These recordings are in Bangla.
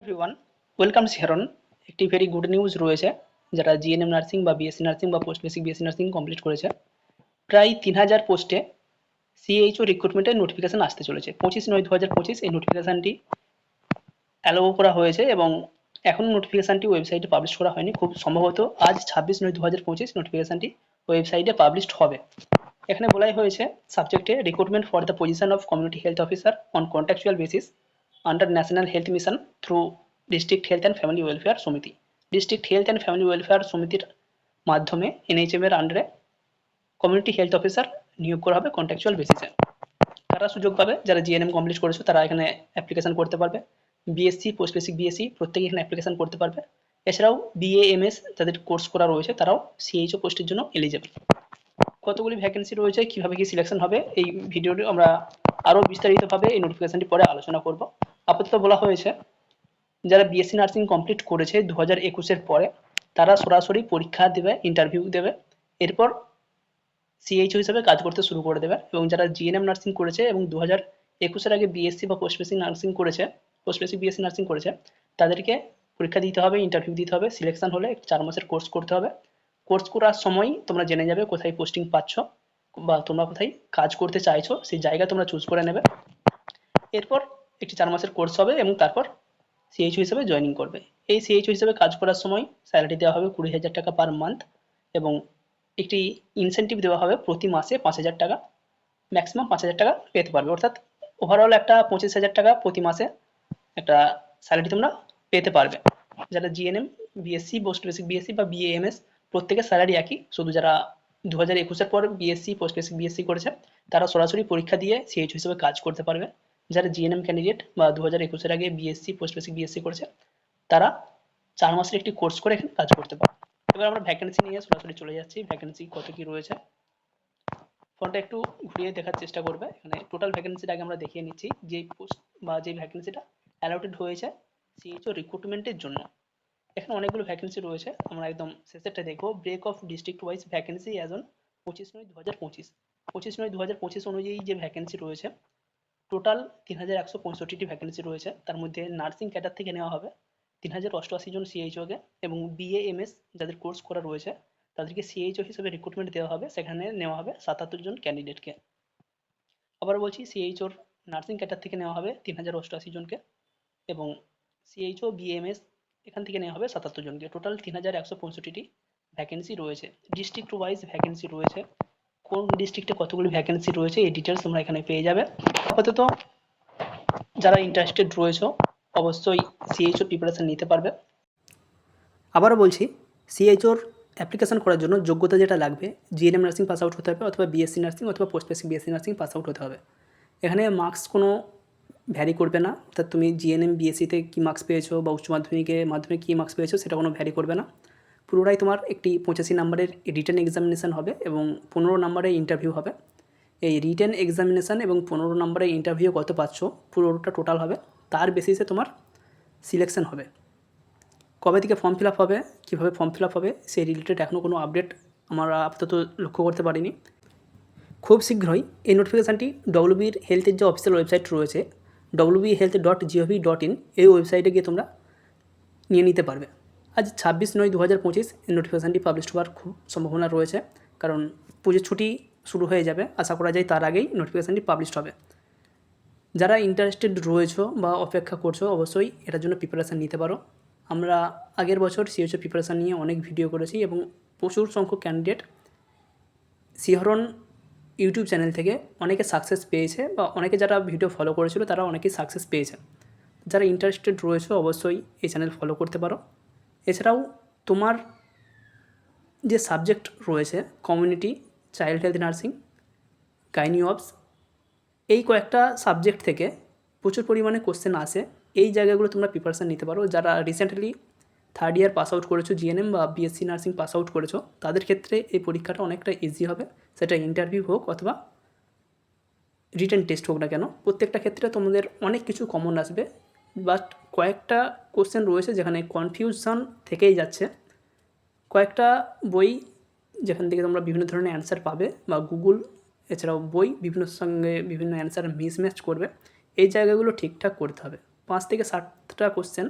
এভরিওয়ান, ওয়েলকাম শিহরণ। একটি ভেরি গুড নিউজ রয়েছে যারা জিএনএম নার্সিং বা বিএসসি নার্সিং বা post basic BSc nursing complete করেছে। প্রায় 3000 পোস্টে সিএইচও রিক্রুটমেন্টের নোটিফিকেশন আসতে চলেছে। 25/9/2025 এই নোটিফিকেশনটি অ্যালাউ করা হয়েছে এবং এখনও নোটিফিকেশনটি ওয়েবসাইটে পাবলিশ করা হয়নি। খুব সম্ভবত আজ 26/9/2025 নোটিফিকেশনটি ওয়েবসাইটে পাবলিশড হবে। এখানে বলাই হয়েছে সাবজেক্টে recruitment for the position of community health officer on contractual basis under national health mission through district health and family welfare Samiti. District health and family welfare সমিতির মাধ্যমে এনএইচএম এর আন্ডারে কমিউনিটি হেলথ অফিসার নিয়োগ করা হবে কন্ট্রাকচুয়াল বেসিসে। তারা সুযোগ পাবে যারা জিএনএম কমপ্লিট করেছে, তারা এখানে অ্যাপ্লিকেশন করতে পারবে। বিএসসি, পোস্ট বেসিক বিএসসি প্রত্যেকে এখানে অ্যাপ্লিকেশন করতে পারবে। এছাড়াও বিএএমএস যাদের কোর্স করা রয়েছে তারাও সিএইচও পোস্টের জন্য এলিজেবল। কতগুলি ভ্যাকেন্সি রয়েছে, কিভাবে কি সিলেকশন হবে, এই ভিডিওটি আমরা আরও বিস্তারিতভাবে এই নোটিফিকেশনটি পরে আলোচনা করব। আপাতত বলা হয়েছে যারা বিএসসি নার্সিং কমপ্লিট করেছে 2021-এর পরে তারা সরাসরি পরীক্ষা দেবে, ইন্টারভিউ দেবে, এরপর সিএইচও হিসেবে কাজ করতে শুরু করে দেবে। এবং যারা জিএনএম নার্সিং করেছে এবং 2021-এর আগে বিএসসি বা পোস্ট বেসিক নার্সিং করেছে, পোস্ট বেসিক বিএসসি নার্সিং করেছে, তাদেরকে পরীক্ষা দিতে হবে, ইন্টারভিউ দিতে হবে। সিলেকশন হলে 4 মাসের কোর্স করতে হবে। কোর্স করার সময় তোমরা জেনে যাবে কোথায় পোস্টিং পাচ্ছ বা তোমরা কোথায় কাজ করতে চাইছো, সেই জায়গা তোমরা চুজ করে নেবে। এরপর একটি 4 মাসের কোর্স হবে এবং তারপর সিএইচও হিসেবে জয়েনিং করবে। এই সিএইচও হিসেবে কাজ করার সময় স্যালারি দেওয়া হবে 20,000 টাকা পার মান্থ এবং একটি ইনসেন্টিভ দেওয়া হবে প্রতি মাসে 5,000 টাকা, ম্যাক্সিমাম 5,000 টাকা পেতে পারবে। অর্থাৎ ওভারঅল একটা 25,000 টাকা প্রতি মাসে একটা স্যালারি তোমরা পেতে পারবে। যারা GNM, BSc, post basic BSc বা বিএএমএস প্রত্যেকের স্যালারি একই, শুধু যারা 2021-এর পর বিএসসি, পোস্ট বেসিক বিএসসি করেছে তারা সরাসরি পরীক্ষা দিয়ে সিএইচ হিসেবে কাজ করতে পারবে। যারা জিএনএম ক্যান্ডিডেট বা 2021-এর আগে বিএসসি, পোস্ট বেসিক বিএসসি করেছে তারা 4 মাসের একটি কোর্স করে এখানে কাজ করতে পারে। এবার আমরা ভ্যাকেন্সি নিয়ে সরাসরি চলে যাচ্ছি। ভ্যাকেন্সি কত কি রয়েছে ফোনটা একটু ঘুরিয়ে দেখার চেষ্টা করবে। এখানে টোটাল ভ্যাকেন্সিটা আগে আমরা দেখিয়ে নিচ্ছি, যে পোস্ট বা যে ভ্যাকেন্সিটা অ্যালটেড হয়েছে সিএইচও রিক্রুটমেন্টের জন্য। এখানে অনেকগুলো ভ্যাকেন্সি রয়েছে, আমরা একদম শেষেরটা দেখবো। Break of district wise vacancy as on 25/9/2025। 25/9/2025 অনুযায়ী যে ভ্যাকেন্সি রয়েছে টোটাল 3,165টি ভ্যাকেন্সি রয়েছে। তার মধ্যে নার্সিং ক্যাডার থেকে নেওয়া হবে 3,088 জন সিএইচওকে এবং বিএএমএস যাদের কোর্স করা রয়েছে তাদেরকে সিএইচও হিসেবে রিক্রুটমেন্ট দেওয়া হবে, সেখানে নেওয়া হবে 77 জন ক্যান্ডিডেটকে। আবার বলছি, সিএইচওর নার্সিং ক্যাডার থেকে নেওয়া হবে 3,088 জনকে এবং সিএইচও বিএমএস এখান থেকে নেওয়া হবে 77 জনকে। টোটাল 3,165টি ভ্যাকেন্সি রয়েছে। ডিস্ট্রিক্ট ওয়াইজ ভ্যাকেন্সি রয়েছে, কোন ডিস্ট্রিক্টে কতগুলি ভ্যাকেন্সি রয়েছে এই ডিটেলস তোমরা এখানে পেয়ে যাবে। আপাতত যারা ইন্টারেস্টেড রয়েছে অবশ্যই সিএইচও প্রিপারেশন নিতে পারবে। আবারও বলছি, সিএইচওর অ্যাপ্লিকেশন করার জন্য যোগ্যতা যেটা লাগবে, জিএনএম নার্সিং পাস আউট হতে হবে অথবা বিএসসি নার্সিং অথবা post basic BSc nursing pass out হতে হবে। এখানে মার্কস কোনো ভ্যারি করবে না, অর্থাৎ তুমি জিএনএম বিএসসিতে কী মার্কস পেয়েছো বা উচ্চ মাধ্যমিক কী মার্কস পেয়েছো সেটা কোনো ভ্যারি করবে না। পুরোটাই তোমার একটি 85 নম্বরের রিটেন এক্সামিনেশান হবে এবং 15 নম্বরের ইন্টারভিউ হবে। এই রিটেন এক্সামিনেশান এবং 15 নম্বরের ইন্টারভিউ কত পাচ্ছ পুরোটা টোটাল হবে, তার বেসিসে তোমার সিলেকশন হবে। কবে থেকে ফর্ম ফিল আপ হবে, কীভাবে ফর্ম ফিল আপ হবে সেই রিলেটেড এখনও কোনো আপডেট আমরা আপাতত লক্ষ্য করতে পারিনি। খুব শীঘ্রই এই নোটিফিকেশানটি ডব্লিউবির হেলথের যে অফিসিয়াল ওয়েবসাইট রয়েছে wbhealth.gov.in এই ওয়েবসাইটে গিয়ে তোমরা নিয়ে নিতে পারবে। আজ 26/9/2025 এই নোটিফিকেশানটি পাবলিশ হওয়ার খুব সম্ভাবনা রয়েছে, কারণ পুজোর ছুটি শুরু হয়ে যাবে, আশা করা যায় তার আগেই নোটিফিকেশানটি পাবলিশ হবে। যারা ইন্টারেস্টেড রয়েছো বা অপেক্ষা করছো অবশ্যই এটার জন্য প্রিপারেশান নিতে পারো। আমরা আগের বছর সিএইচও প্রিপারেশান নিয়ে অনেক ভিডিও করেছি এবং প্রচুর সংখ্যক ক্যান্ডিডেট শিহরণ ইউটিউব চ্যানেল থেকে অনেকে সাকসেস পেয়েছে বা অনেকে যারা ভিডিও ফলো করেছিল তারা অনেকেই সাকসেস পেয়েছে। যারা ইন্টারেস্টেড রয়েছে অবশ্যই এই চ্যানেল ফলো করতে পারো। এছাড়াও তোমার যে সাবজেক্ট রয়েছে community, child health nursing, gynae ops, এই কয়েকটা সাবজেক্ট থেকে প্রচুর পরিমাণে কোশ্চেন আসে। এই জায়গাগুলো তোমরা প্রিপারেশান নিতে পারো। যারা রিসেন্টলি 3rd ইয়ার পাস আউট করেছো জিএনএম বা বিএসসি নার্সিং পাস আউট করেছো তাদের ক্ষেত্রে এই পরীক্ষাটা অনেকটা ইজি হবে, সেটা ইন্টারভিউ হোক অথবা রিটেন টেস্ট হোক না কেন, প্রত্যেকটা ক্ষেত্রে তোমাদের অনেক কিছু কমন আসবে। বাট কয়েকটা কোশ্চেন রয়েছে যেখানে কনফিউশন থেকেই যাচ্ছে। কয়েকটা বই যেখান থেকে তোমরা বিভিন্ন ধরনের অ্যান্সার পাবে বা গুগল এছাড়াও বই বিভিন্ন অ্যান্সার মিসম্যাচ করবে, এই জায়গাগুলো ঠিকঠাক করতে হবে। 5 থেকে 7টা কোশ্চেন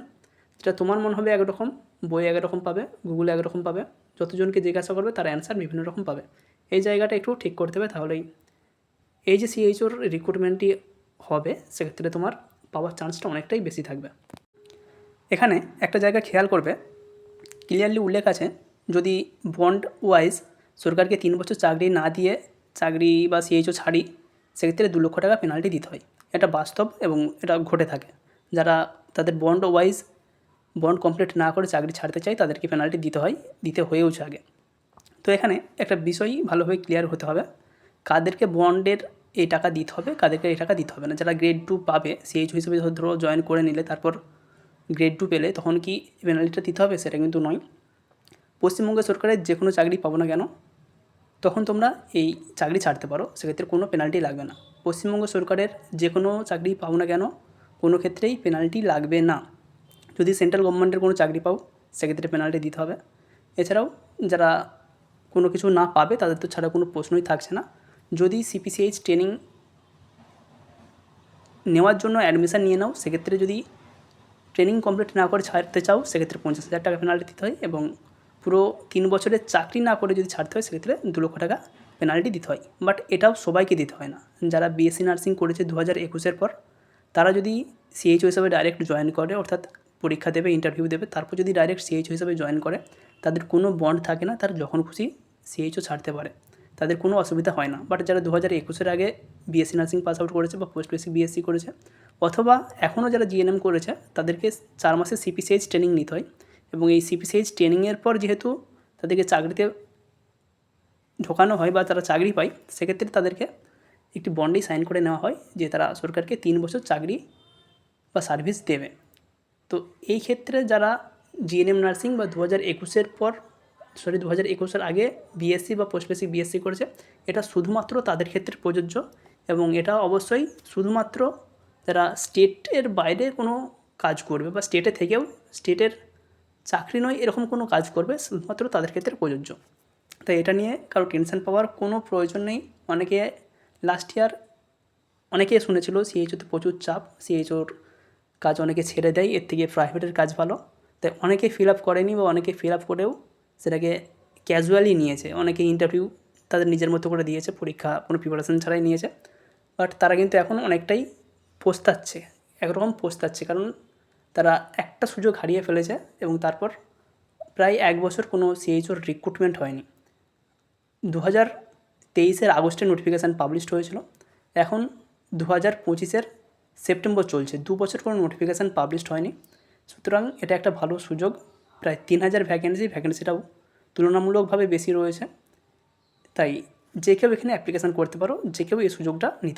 যেটা তোমার মনে হবে একরকম, বই একরকম পাবে, গুগলে একরকম পাবে, যতজনকে জিজ্ঞাসা করবে তার অ্যান্সার বিভিন্ন রকম পাবে। এই জায়গাটা একটু ঠিক করতে হবে, তাহলেই এই যে সিএইচওর রিক্রুটমেন্টটি হবে সেক্ষেত্রে তোমার পাওয়ার চান্সটা অনেকটাই বেশি থাকবে। এখানে একটা জায়গা খেয়াল করবে, ক্লিয়ারলি উল্লেখ আছে যদি বন্ড ওয়াইজ সরকারকে 3 বছর চাকরি না দিয়ে চাকরি বা সিএইচও ছাড়ি, সেক্ষেত্রে 2 লক্ষ টাকা পেনাল্টি দিতে হয়। এটা বাস্তব এবং এটা ঘটে থাকে। যারা তাদের বন্ড ওয়াইজ বন্ড কমপ্লিট না করে চাকরি ছাড়তে চায় তাদেরকে পেনাল্টি দিতে হয়েওছে আগে। তো এখানে একটা বিষয় ভালোভাবে ক্লিয়ার হতে হবে, কাদেরকে বন্ডের এই টাকা দিতে হবে, কাদেরকে এই টাকা দিতে হবে না। যারা গ্রেড 2 পাবে সিএইচ হিসেবে ধরো জয়েন করে নিলে, তারপর গ্রেড 2 পেলে তখন কি পেনাল্টিটা দিতে হবে সেটা কিন্তু নয়। পশ্চিমবঙ্গ সরকারের যে কোনো চাকরি পাবো না কেন তখন তোমরা এই চাকরি ছাড়তে পারো, সেক্ষেত্রে কোনো পেনাল্টি লাগবে না। পশ্চিমবঙ্গ সরকারের যে কোনো চাকরি পাও না কেন কোনো ক্ষেত্রেই পেনাল্টি লাগবে না। যদি সেন্ট্রাল গভর্নমেন্টের কোনো চাকরি পাও সেক্ষেত্রে পেনাল্টি দিতে হবে। এছাড়াও যারা কোনো কিছু না পাবে তাদের তো ছাড়া কোনো প্রশ্নই থাকছে না। যদি সিপিসিএইচ ট্রেনিং নেওয়ার জন্য অ্যাডমিশান নিয়ে নাও, সেক্ষেত্রে যদি ট্রেনিং কমপ্লিট না করে ছাড়তে চাও সেক্ষেত্রে 50,000 টাকা পেনাল্টি দিতে হয়, এবং পুরো 3 বছরের চাকরি না করে যদি ছাড়তে হয় সেক্ষেত্রে 2 লক্ষ টাকা পেনাল্টি দিতে হয়। বাট এটাও সবাইকে দিতে হয় না। যারা বিএসসি নার্সিং করেছে 2021-এর পর, তারা যদি সিএইচও হিসাবে ডাইরেক্ট জয়েন করে, অর্থাৎ পরীক্ষা দেবে, ইন্টারভিউ দেবে, তারপর যদি ডাইরেক্ট সিএইচও হিসাবে জয়েন করে, তাদের কোনো বন্ড থাকে না, তারা যখন খুশি সিএইচও ছাড়তে পারে, তাদের কোনো অসুবিধা হয় না। বাট যারা 2021-এর আগে বিএসসি নার্সিং পাস আউট করেছে বা পোস্ট বেসিক বিএসসি করেছে, অথবা এখনও যারা জিএনএম করেছে, তাদেরকে 4 মাসের সিপিসিএইচ ট্রেনিং নিতে হয়। এবং এই সিপিসিএইচ ট্রেনিংয়ের পর যেহেতু তাদেরকে চাকরিতে ঢোকানো হয় বা তারা চাকরি পায়, সেক্ষেত্রে তাদেরকে একটি বন্ডেই সাইন করে নেওয়া হয় যে তারা সরকারকে 3 বছর চাকরি বা সার্ভিস দেবে। তো এই ক্ষেত্রে যারা জিএনএম নার্সিং বা 2021-এর পর 2021-এর আগে বিএসসি বা পোস্ট বেসিক বিএসসি করেছে, এটা শুধুমাত্র তাদের ক্ষেত্রে প্রযোজ্য। এবং এটা অবশ্যই শুধুমাত্র যারা স্টেটের বাইরে কোনো কাজ করবে বা স্টেটে থেকেও, স্টেটের চাকরি নয় এরকম কোনো কাজ করবে, শুধুমাত্র তাদের ক্ষেত্রে প্রযোজ্য। তাই এটা নিয়ে কারো টেনশন পাওয়ার কোনো প্রয়োজন নেই। অনেকে লাস্ট ইয়ার অনেকে শুনেছিল সিএইচওতে প্রচুর চাপ, সিএইচওর কাজ অনেকে ছেড়ে দেয়, এর থেকে প্রাইভেটের কাজ ভালো। তাই অনেকে ফিল আপ করেনি বা অনেকে ফিল আপ করেও সেটাকে ক্যাজুয়ালি নিয়েছে। অনেকে ইন্টারভিউ তাদের নিজের মতো করে দিয়েছে, পরীক্ষা কোনো প্রিপারেশন ছাড়াই নিয়েছে। বাট তারা কিন্তু এখন অনেকটাই পস্তাচ্ছে, একরকম পস্তাচ্ছে, কারণ তারা একটা সুযোগ হারিয়ে ফেলেছে এবং তারপর প্রায় 1 বছর কোনো সিএইচওর রিক্রুটমেন্ট হয়নি। 2023-এর আগস্টে নোটিফিকেশান পাবলিশড হয়েছিল, এখন 2025-এর সেপ্টেম্বর চলছে, 2 বছর কোনো নোটিফিকেশান পাবলিশড হয়নি। সুতরাং এটা একটা ভালো সুযোগ। প্রায় 3000 ভ্যাকেন্সিটাও তুলনামূলকভাবে বেশি রয়েছে। তাই যে কেউ এখানে অ্যাপ্লিকেশান করতে পারো, যে কেউ এই সুযোগটা নিতে